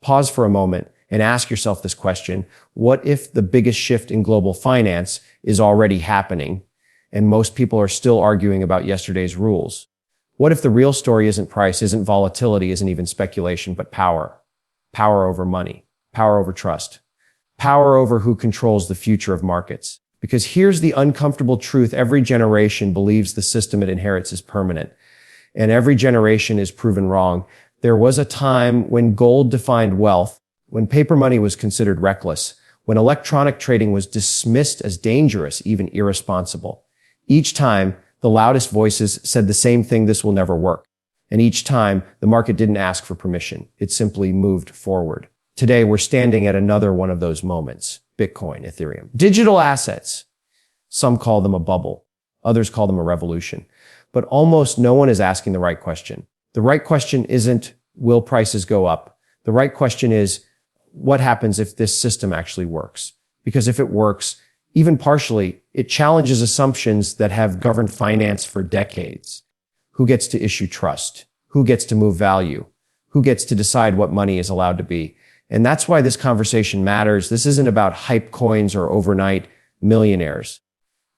Pause for a moment and ask yourself this question. What if the biggest shift in global finance is already happening and most people are still arguing about yesterday's rules? What if the real story isn't price, isn't volatility, isn't even speculation, but power? Power over money, power over trust, power over who controls the future of markets. Because here's the uncomfortable truth. Every generation believes the system it inherits is permanent, and every generation is proven wrong. There was a time when gold defined wealth, when paper money was considered reckless, when electronic trading was dismissed as dangerous, even irresponsible. Each time, the loudest voices said the same thing: this will never work. And each time, the market didn't ask for permission. It simply moved forward. Today, we're standing at another one of those moments. Bitcoin, Ethereum. Digital assets. Some call them a bubble. Others call them a revolution. But almost no one is asking the right question. The right question isn't, will prices go up? The right question is, what happens if this system actually works? Because if it works, even partially, it challenges assumptions that have governed finance for decades. Who gets to issue trust? Who gets to move value? Who gets to decide what money is allowed to be? And that's why this conversation matters. This isn't about hype coins or overnight millionaires.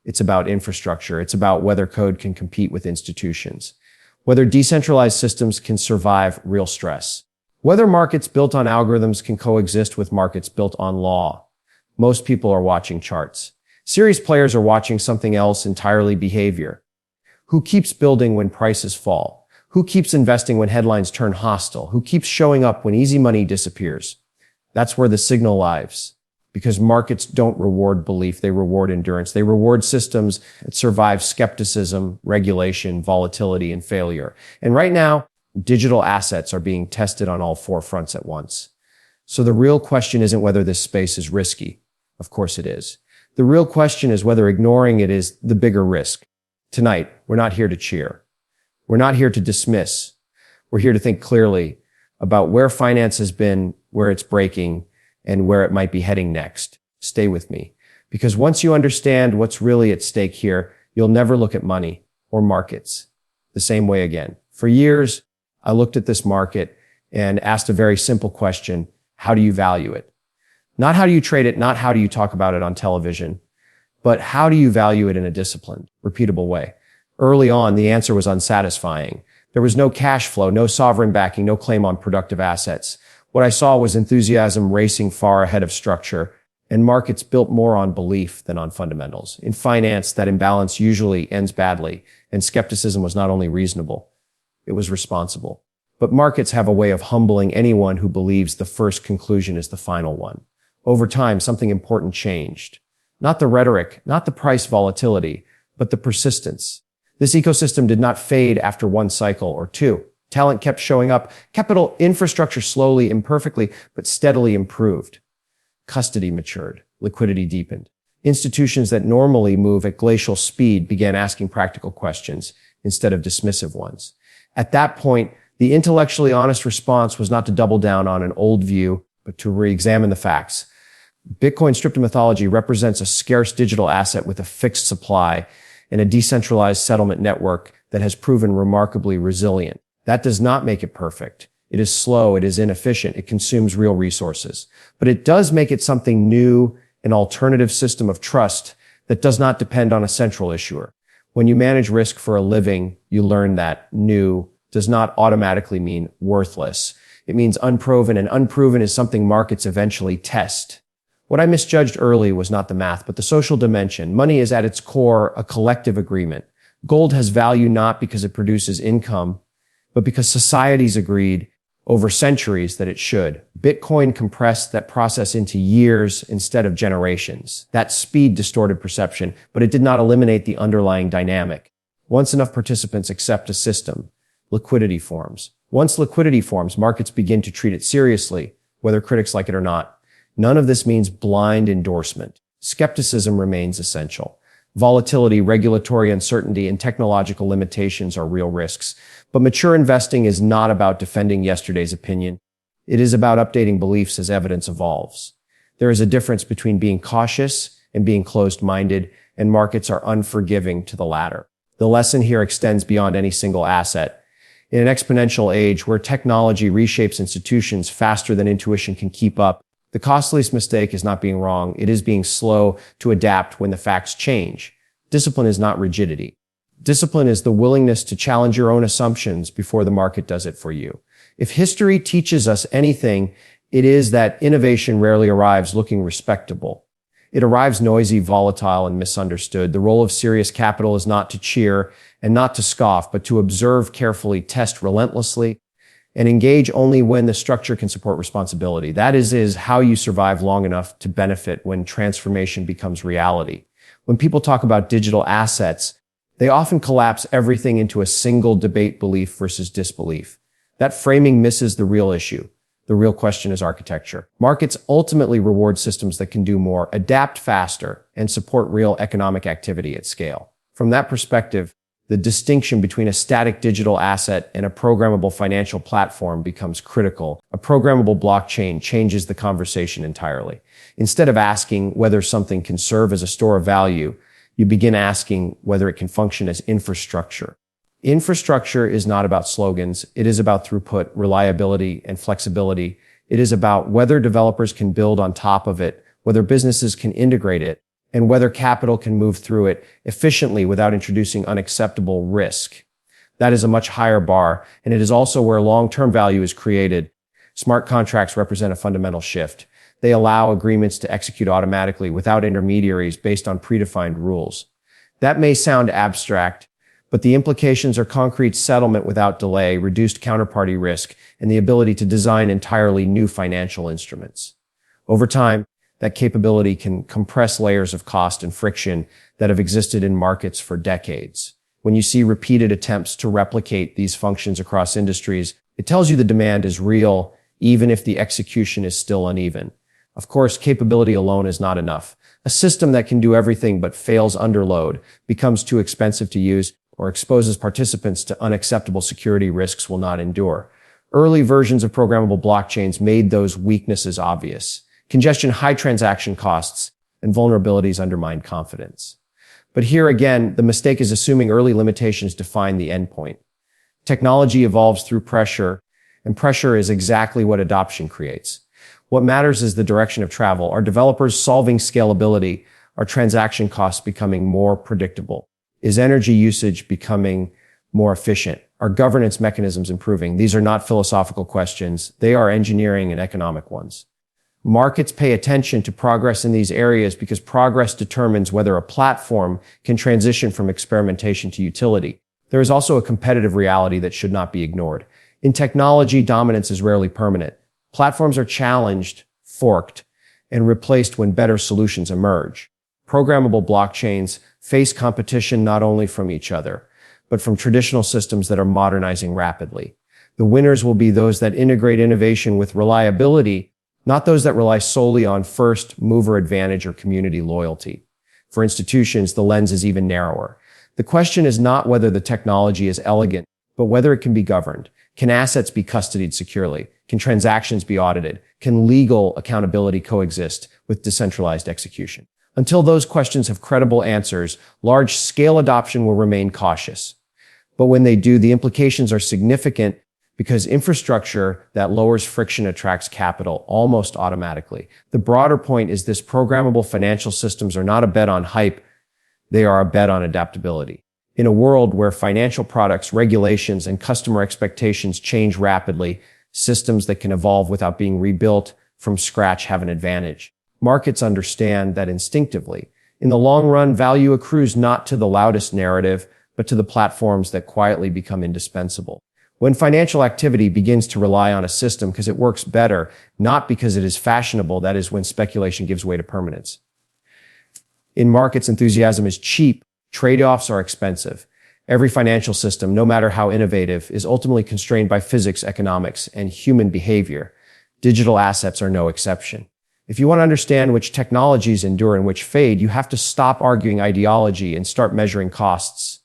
It's about infrastructure. It's about whether code can compete with institutions, whether decentralized systems can survive real stress, whether markets built on algorithms can coexist with markets built on law. Most people are watching charts. Serious players are watching something else entirely: behavior. Who keeps building when prices fall? Who keeps investing when headlines turn hostile? Who keeps showing up when easy money disappears? That's where the signal lies. Because markets don't reward belief, they reward endurance. They reward systems that survive skepticism, regulation, volatility, and failure. And right now, digital assets are being tested on all four fronts at once. So the real question isn't whether this space is risky. Of course it is. The real question is whether ignoring it is the bigger risk. Tonight, we're not here to cheer. We're not here to dismiss. We're here to think clearly about where finance has been, where it's breaking, and where it might be heading next. Stay with me. Because once you understand what's really at stake here, you'll never look at money or markets the same way again. For years, I looked at this market and asked a very simple question: how do you value it? Not how do you trade it, not how do you talk about it on television, but how do you value it in a disciplined, repeatable way? Early on, the answer was unsatisfying. There was no cash flow, no sovereign backing, no claim on productive assets. What I saw was enthusiasm racing far ahead of structure, and markets built more on belief than on fundamentals. In finance, that imbalance usually ends badly, and skepticism was not only reasonable, it was responsible. But markets have a way of humbling anyone who believes the first conclusion is the final one. Over time, something important changed. Not the rhetoric, not the price volatility, but the persistence. This ecosystem did not fade after one cycle or two. Talent kept showing up. Capital infrastructure slowly, imperfectly, but steadily improved. Custody matured. Liquidity deepened. Institutions that normally move at glacial speed began asking practical questions instead of dismissive ones. At that point, the intellectually honest response was not to double down on an old view, but to re-examine the facts. Bitcoin, stripped of mythology, represents a scarce digital asset with a fixed supply and a decentralized settlement network that has proven remarkably resilient. That does not make it perfect. It is slow, it is inefficient, it consumes real resources. But it does make it something new, an alternative system of trust that does not depend on a central issuer. When you manage risk for a living, you learn that new does not automatically mean worthless. It means unproven, and unproven is something markets eventually test. What I misjudged early was not the math, but the social dimension. Money is at its core a collective agreement. Gold has value not because it produces income, but because societies agreed over centuries that it should. Bitcoin compressed that process into years instead of generations. That speed distorted perception, but it did not eliminate the underlying dynamic. Once enough participants accept a system, liquidity forms. Once liquidity forms, markets begin to treat it seriously, whether critics like it or not. None of this means blind endorsement. Skepticism remains essential. Volatility, regulatory uncertainty, and technological limitations are real risks. But mature investing is not about defending yesterday's opinion. It is about updating beliefs as evidence evolves. There is a difference between being cautious and being closed-minded, and markets are unforgiving to the latter. The lesson here extends beyond any single asset. In an exponential age where technology reshapes institutions faster than intuition can keep up, the costliest mistake is not being wrong, it is being slow to adapt when the facts change. Discipline is not rigidity. Discipline is the willingness to challenge your own assumptions before the market does it for you. If history teaches us anything, it is that innovation rarely arrives looking respectable. It arrives noisy, volatile, and misunderstood. The role of serious capital is not to cheer and not to scoff, but to observe carefully, test relentlessly, and engage only when the structure can support responsibility. That is how you survive long enough to benefit when transformation becomes reality. When people talk about digital assets, they often collapse everything into a single debate: belief versus disbelief. That framing misses the real issue. The real question is architecture. Markets ultimately reward systems that can do more, adapt faster, and support real economic activity at scale. From that perspective, the distinction between a static digital asset and a programmable financial platform becomes critical. A programmable blockchain changes the conversation entirely. Instead of asking whether something can serve as a store of value, you begin asking whether it can function as infrastructure. Infrastructure is not about slogans. It is about throughput, reliability, and flexibility. It is about whether developers can build on top of it, whether businesses can integrate it, and whether capital can move through it efficiently without introducing unacceptable risk. That is a much higher bar, and it is also where long-term value is created. Smart contracts represent a fundamental shift. They allow agreements to execute automatically without intermediaries based on predefined rules. That may sound abstract, but the implications are concrete: settlement without delay, reduced counterparty risk, and the ability to design entirely new financial instruments. Over time, that capability can compress layers of cost and friction that have existed in markets for decades. When you see repeated attempts to replicate these functions across industries, it tells you the demand is real, even if the execution is still uneven. Of course, capability alone is not enough. A system that can do everything but fails under load, becomes too expensive to use, or exposes participants to unacceptable security risks will not endure. Early versions of programmable blockchains made those weaknesses obvious. Congestion, high transaction costs, and vulnerabilities undermined confidence. But here again, the mistake is assuming early limitations define the endpoint. Technology evolves through pressure, and pressure is exactly what adoption creates. What matters is the direction of travel. Are developers solving scalability? Are transaction costs becoming more predictable? Is energy usage becoming more efficient? Are governance mechanisms improving? These are not philosophical questions. They are engineering and economic ones. Markets pay attention to progress in these areas because progress determines whether a platform can transition from experimentation to utility. There is also a competitive reality that should not be ignored. In technology, dominance is rarely permanent. Platforms are challenged, forked, and replaced when better solutions emerge. Programmable blockchains face competition not only from each other, but from traditional systems that are modernizing rapidly. The winners will be those that integrate innovation with reliability, not those that rely solely on first mover advantage or community loyalty. For institutions, the lens is even narrower. The question is not whether the technology is elegant, but whether it can be governed. Can assets be custodied securely? Can transactions be audited? Can legal accountability coexist with decentralized execution? Until those questions have credible answers, large-scale adoption will remain cautious. But when they do, the implications are significant because infrastructure that lowers friction attracts capital almost automatically. The broader point is this: programmable financial systems are not a bet on hype, they are a bet on adaptability. In a world where financial products, regulations, and customer expectations change rapidly, systems that can evolve without being rebuilt from scratch have an advantage. Markets understand that instinctively. In the long run, value accrues not to the loudest narrative, but to the platforms that quietly become indispensable. When financial activity begins to rely on a system because it works better, not because it is fashionable, that is when speculation gives way to permanence. In markets, enthusiasm is cheap. Trade-offs are expensive. Every financial system, no matter how innovative, is ultimately constrained by physics, economics, and human behavior. Digital assets are no exception. If you want to understand which technologies endure and which fade, you have to stop arguing ideology and start measuring costs.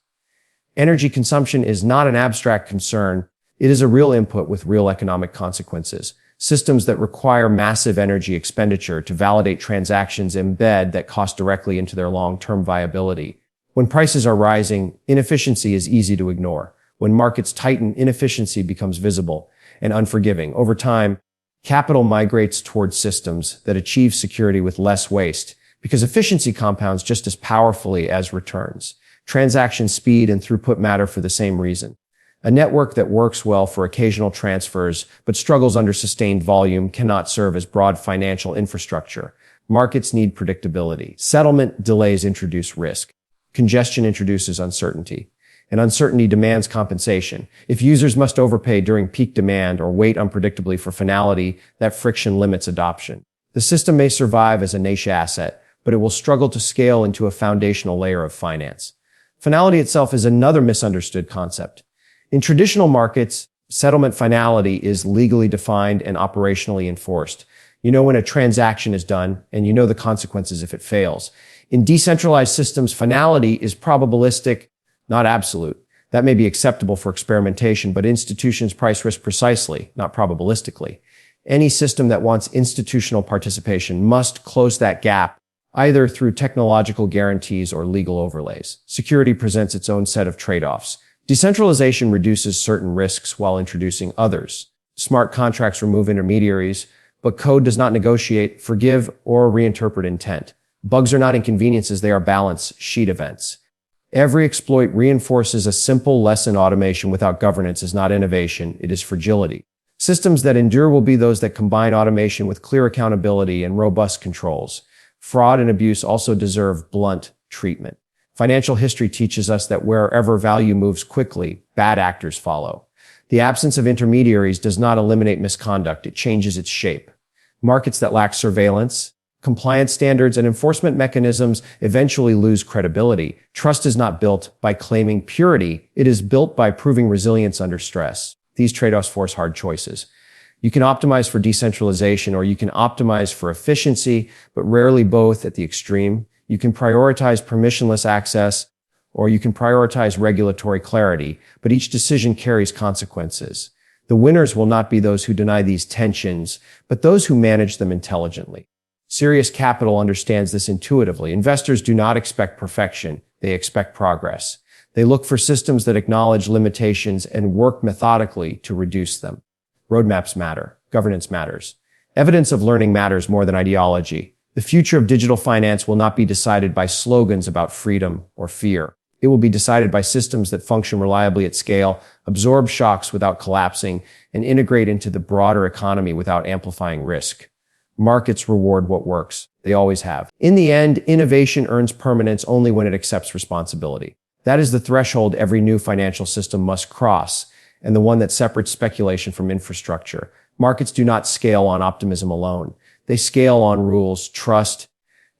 Energy consumption is not an abstract concern. It is a real input with real economic consequences. Systems that require massive energy expenditure to validate transactions embed that cost directly into their long-term viability. When prices are rising, inefficiency is easy to ignore. When markets tighten, inefficiency becomes visible and unforgiving. Over time, capital migrates towards systems that achieve security with less waste, because efficiency compounds just as powerfully as returns. Transaction speed and throughput matter for the same reason. A network that works well for occasional transfers but struggles under sustained volume cannot serve as broad financial infrastructure. Markets need predictability. Settlement delays introduce risk. Congestion introduces uncertainty. And uncertainty demands compensation. If users must overpay during peak demand or wait unpredictably for finality, that friction limits adoption. The system may survive as a niche asset, but it will struggle to scale into a foundational layer of finance. Finality itself is another misunderstood concept. In traditional markets, settlement finality is legally defined and operationally enforced. You know when a transaction is done, and you know the consequences if it fails. In decentralized systems, finality is probabilistic, not absolute. That may be acceptable for experimentation, but institutions price risk precisely, not probabilistically. Any system that wants institutional participation must close that gap, either through technological guarantees or legal overlays. Security presents its own set of trade-offs. Decentralization reduces certain risks while introducing others. Smart contracts remove intermediaries, but code does not negotiate, forgive, or reinterpret intent. Bugs are not inconveniences, they are balance sheet events. Every exploit reinforces a simple lesson: automation without governance is not innovation, it is fragility. Systems that endure will be those that combine automation with clear accountability and robust controls. Fraud and abuse also deserve blunt treatment. Financial history teaches us that wherever value moves quickly, bad actors follow. The absence of intermediaries does not eliminate misconduct, it changes its shape. Markets that lack surveillance, compliance standards, and enforcement mechanisms eventually lose credibility. Trust is not built by claiming purity, it is built by proving resilience under stress. These trade-offs force hard choices. You can optimize for decentralization or you can optimize for efficiency, but rarely both at the extreme. You can prioritize permissionless access, or you can prioritize regulatory clarity, but each decision carries consequences. The winners will not be those who deny these tensions, but those who manage them intelligently. Serious capital understands this intuitively. Investors do not expect perfection, they expect progress. They look for systems that acknowledge limitations and work methodically to reduce them. Roadmaps matter. Governance matters. Evidence of learning matters more than ideology. The future of digital finance will not be decided by slogans about freedom or fear. It will be decided by systems that function reliably at scale, absorb shocks without collapsing, and integrate into the broader economy without amplifying risk. Markets reward what works. They always have. In the end, innovation earns permanence only when it accepts responsibility. That is the threshold every new financial system must cross, and the one that separates speculation from infrastructure. Markets do not scale on optimism alone. They scale on rules, trust,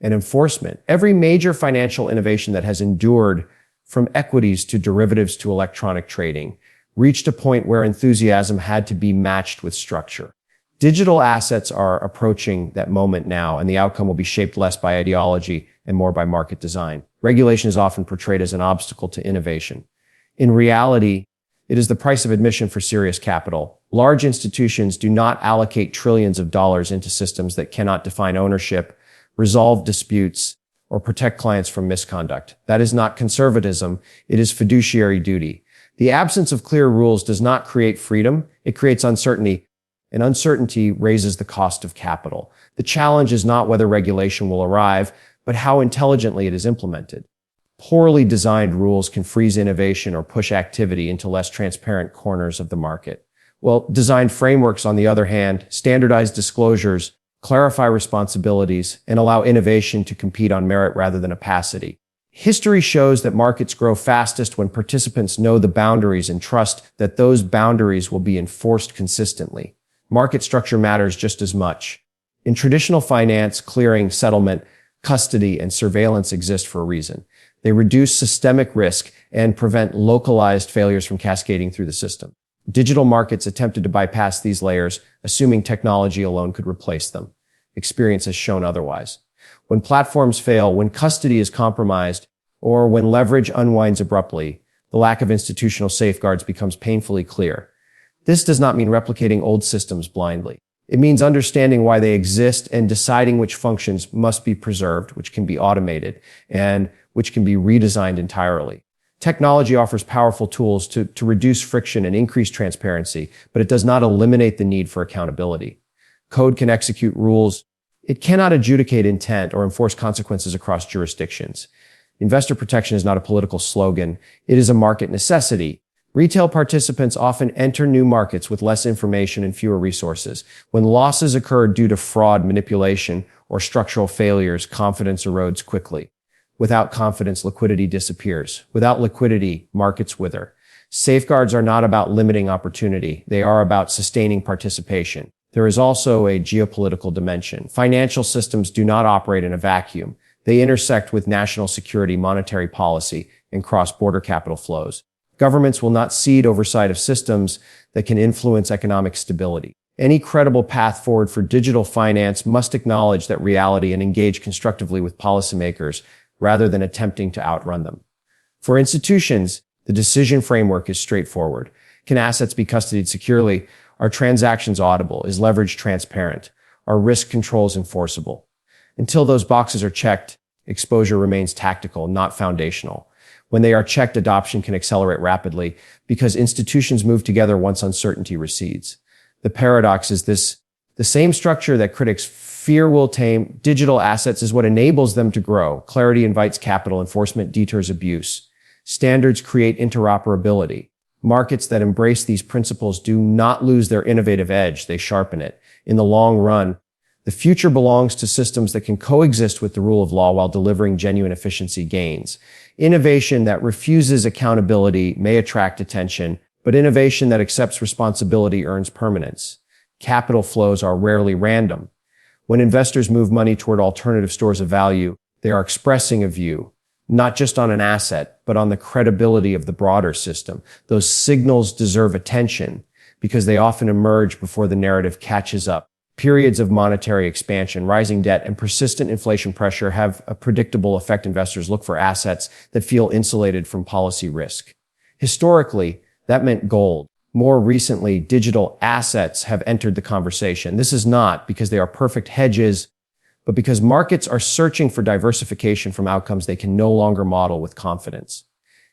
and enforcement. Every major financial innovation that has endured, from equities to derivatives to electronic trading, reached a point where enthusiasm had to be matched with structure. Digital assets are approaching that moment now, and the outcome will be shaped less by ideology and more by market design. Regulation is often portrayed as an obstacle to innovation. In reality, it is the price of admission for serious capital. Large institutions do not allocate trillions of dollars into systems that cannot define ownership, resolve disputes, or protect clients from misconduct. That is not conservatism, it is fiduciary duty. The absence of clear rules does not create freedom, it creates uncertainty, and uncertainty raises the cost of capital. The challenge is not whether regulation will arrive, but how intelligently it is implemented. Poorly designed rules can freeze innovation or push activity into less transparent corners of the market. Well, designed frameworks, on the other hand, standardize disclosures, clarify responsibilities, and allow innovation to compete on merit rather than opacity. History shows that markets grow fastest when participants know the boundaries and trust that those boundaries will be enforced consistently. Market structure matters just as much. In traditional finance, clearing, settlement, custody, and surveillance exist for a reason. They reduce systemic risk and prevent localized failures from cascading through the system. Digital markets attempted to bypass these layers, assuming technology alone could replace them. Experience has shown otherwise. When platforms fail, when custody is compromised, or when leverage unwinds abruptly, the lack of institutional safeguards becomes painfully clear. This does not mean replicating old systems blindly. It means understanding why they exist and deciding which functions must be preserved, which can be automated, and which can be redesigned entirely. Technology offers powerful tools to reduce friction and increase transparency, but it does not eliminate the need for accountability. Code can execute rules. It cannot adjudicate intent or enforce consequences across jurisdictions. Investor protection is not a political slogan. It is a market necessity. Retail participants often enter new markets with less information and fewer resources. When losses occur due to fraud, manipulation, or structural failures, confidence erodes quickly. Without confidence, liquidity disappears. Without liquidity, markets wither. Safeguards are not about limiting opportunity. They are about sustaining participation. There is also a geopolitical dimension. Financial systems do not operate in a vacuum. They intersect with national security, monetary policy, and cross-border capital flows. Governments will not cede oversight of systems that can influence economic stability. Any credible path forward for digital finance must acknowledge that reality and engage constructively with policymakers rather than attempting to outrun them. For institutions, the decision framework is straightforward. Can assets be custodied securely? Are transactions audible? Is leverage transparent? Are risk controls enforceable? Until those boxes are checked, exposure remains tactical, not foundational. When they are checked, adoption can accelerate rapidly because institutions move together once uncertainty recedes. The paradox is this: the same structure that critics fear will tame digital assets is what enables them to grow. Clarity invites capital, enforcement deters abuse. Standards create interoperability. Markets that embrace these principles do not lose their innovative edge, they sharpen it. In the long run, the future belongs to systems that can coexist with the rule of law while delivering genuine efficiency gains. Innovation that refuses accountability may attract attention, but innovation that accepts responsibility earns permanence. Capital flows are rarely random. When investors move money toward alternative stores of value, they are expressing a view, not just on an asset, but on the credibility of the broader system. Those signals deserve attention because they often emerge before the narrative catches up. Periods of monetary expansion, rising debt, and persistent inflation pressure have a predictable effect. Investors look for assets that feel insulated from policy risk. Historically, that meant gold. More recently, digital assets have entered the conversation. This is not because they are perfect hedges, but because markets are searching for diversification from outcomes they can no longer model with confidence.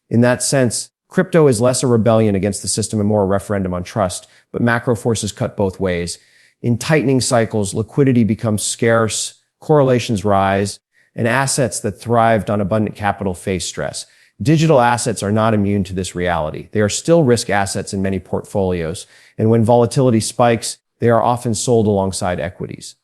In that sense, crypto is less a rebellion against the system and more a referendum on trust, but macro forces cut both ways. In tightening cycles, liquidity becomes scarce, correlations rise, and assets that thrived on abundant capital face stress. Digital assets are not immune to this reality. They are still risk assets in many portfolios, and when volatility spikes, they are often sold alongside equities.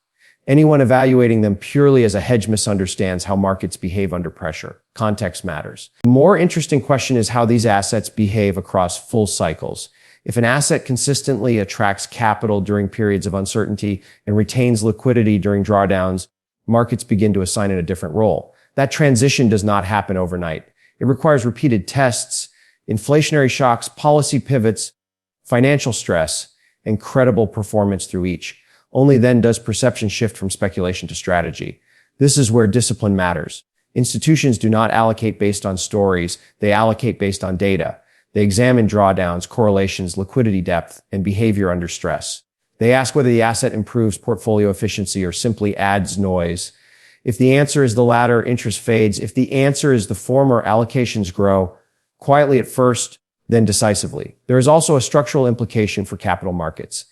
Anyone evaluating them purely as a hedge misunderstands how markets behave under pressure. Context matters. The more interesting question is how these assets behave across full cycles. If an asset consistently attracts capital during periods of uncertainty and retains liquidity during drawdowns, markets begin to assign it a different role. That transition does not happen overnight. It requires repeated tests, inflationary shocks, policy pivots, financial stress, and credible performance through each. Only then does perception shift from speculation to strategy. This is where discipline matters. Institutions do not allocate based on stories, they allocate based on data. They examine drawdowns, correlations, liquidity depth, and behavior under stress. They ask whether the asset improves portfolio efficiency or simply adds noise. If the answer is the latter, interest fades. If the answer is the former, allocations grow, quietly at first, then decisively. There is also a structural implication for capital markets.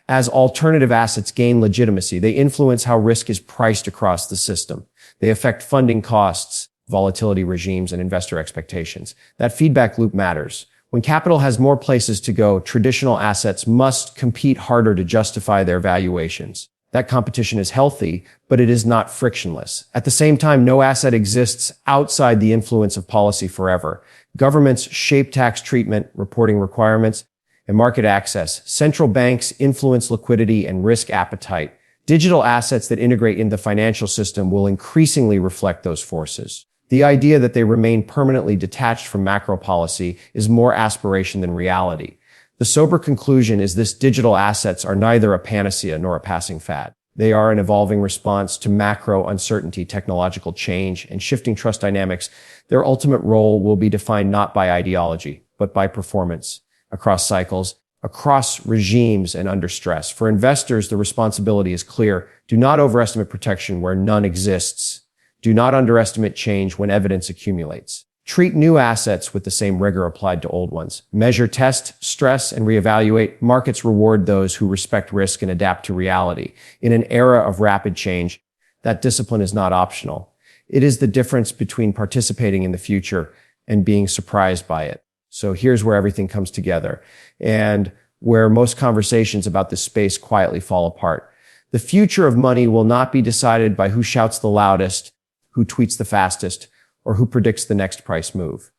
As alternative assets gain legitimacy, they influence how risk is priced across the system. They affect funding costs, volatility regimes, and investor expectations. That feedback loop matters. When capital has more places to go, traditional assets must compete harder to justify their valuations. That competition is healthy, but it is not frictionless. At the same time, no asset exists outside the influence of policy forever. Governments shape tax treatment, reporting requirements, and market access. Central banks influence liquidity and risk appetite. Digital assets that integrate into the financial system will increasingly reflect those forces. The idea that they remain permanently detached from macro policy is more aspiration than reality. The sober conclusion is this: digital assets are neither a panacea nor a passing fad. They are an evolving response to macro uncertainty, technological change, and shifting trust dynamics. Their ultimate role will be defined not by ideology, but by performance, across cycles, across regimes, and under stress. For investors, the responsibility is clear. Do not overestimate protection where none exists. Do not underestimate change when evidence accumulates. Treat new assets with the same rigor applied to old ones. Measure, test, stress, and reevaluate. Markets reward those who respect risk and adapt to reality. In an era of rapid change, that discipline is not optional. It is the difference between participating in the future and being surprised by it. So here's where everything comes together and where most conversations about this space quietly fall apart. The future of money will not be decided by who shouts the loudest, who tweets the fastest, or who predicts the next price move.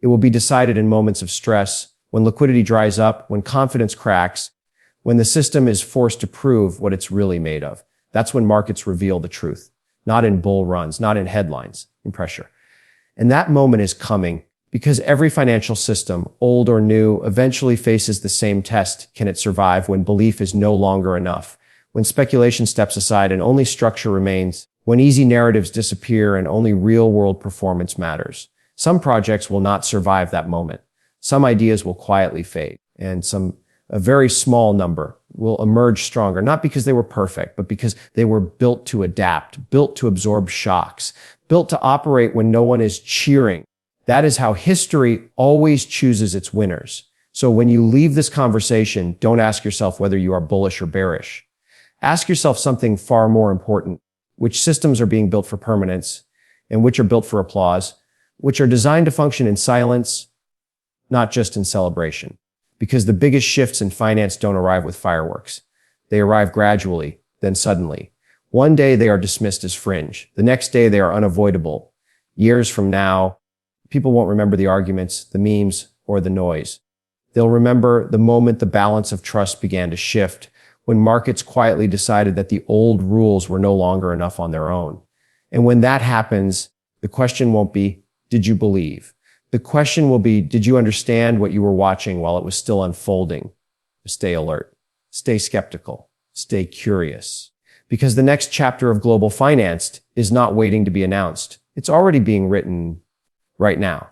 It will be decided in moments of stress, when liquidity dries up, when confidence cracks, when the system is forced to prove what it's really made of. That's when markets reveal the truth, not in bull runs, not in headlines, in pressure. And that moment is coming because every financial system, old or new, eventually faces the same test. Can it survive when belief is no longer enough? When speculation steps aside and only structure remains? When easy narratives disappear and only real-world performance matters? Some projects will not survive that moment. Some ideas will quietly fade, and a very small number will emerge stronger, not because they were perfect, but because they were built to adapt, built to absorb shocks, built to operate when no one is cheering. That is how history always chooses its winners. So when you leave this conversation, don't ask yourself whether you are bullish or bearish. Ask yourself something far more important. Which systems are being built for permanence and which are built for applause, which are designed to function in silence, not just in celebration. Because the biggest shifts in finance don't arrive with fireworks. They arrive gradually, then suddenly. One day they are dismissed as fringe. The next day they are unavoidable. Years from now, people won't remember the arguments, the memes, or the noise. They'll remember the moment the balance of trust began to shift, when markets quietly decided that the old rules were no longer enough on their own. And when that happens, the question won't be, did you believe? The question will be, did you understand what you were watching while it was still unfolding? Stay alert, stay skeptical, stay curious. Because the next chapter of global finance is not waiting to be announced. It's already being written right now.